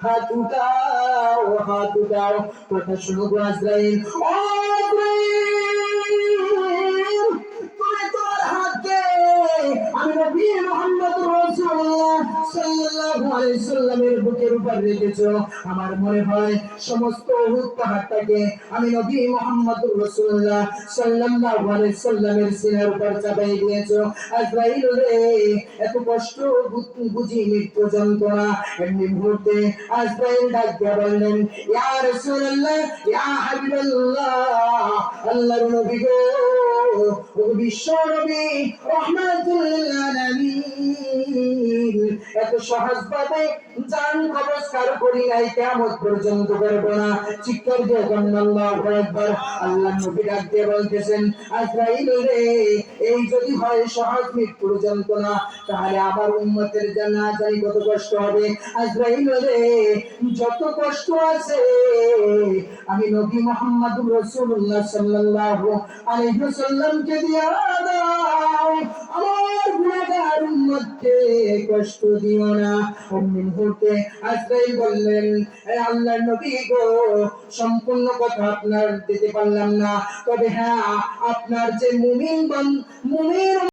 হাত উঠাও, হাত উঠাও। কথা শুনো গো আজরাইল, ও আজরাইল, তুমি তোমার হাতকে আমি নবী মুহাম্মদ রাসূলুল্লাহ সাল্লাল্লাহু আলাইহি সাল্লামের বুকের উপর রেখেছো। আমার মনে হয় সমস্ত উহুদ পাহাড়টাকে আমি নবী মুহাম্মদ রাসূলুল্লাহ সাল্লাল্লাহু আলাইহি সাল্লামের সিনার উপর চাপাই দিয়েছো। আজরাইল রে, এত কষ্ট বুঝি মৃত্যু যন্ত্রণা। এমনি মুহূর্তে আজরাইল ডাক দিয়ে বললেন, ইয়া রাসূলুল্লাহ, ইয়া হাবিবাল্লাহ, আল্লাহর নবী গো, ও বিশ্ব নবী রাহমাতুল লিল আলামিন, এত সহজভাবে জান কবজ কার করি নাই, কিয়ামত পর্যন্ত করব না। চিৎকার দিয়ে আল্লাহু আকবার। আল্লাহর নবী ডাক দিয়ে বলতেছেন, আজরাইল রে, এই যদি হয় সহজ মৃত্যুর যন্ত্রণা, তাহলে আমার উম্মতের জানা জানি কত কষ্ট হবে। আজরাইল রে, যত কষ্ট আছে আমি নবী মুহাম্মদুর রাসূলুল্লাহ সাল্লাল্লাহু আলাইহি ওয়াসাল্লামকে দিয়া দাও, আমার গুনাহগার উম্মতকে কষ্ট দিও না। অমনি মুহূর্তে আজরাইল বললেন, হে আল্লাহর নবী গো, সম্পূর্ণ কথা আপনার দিতে পারলাম না, তবে হ্যাঁ, আপনার যে মুমিন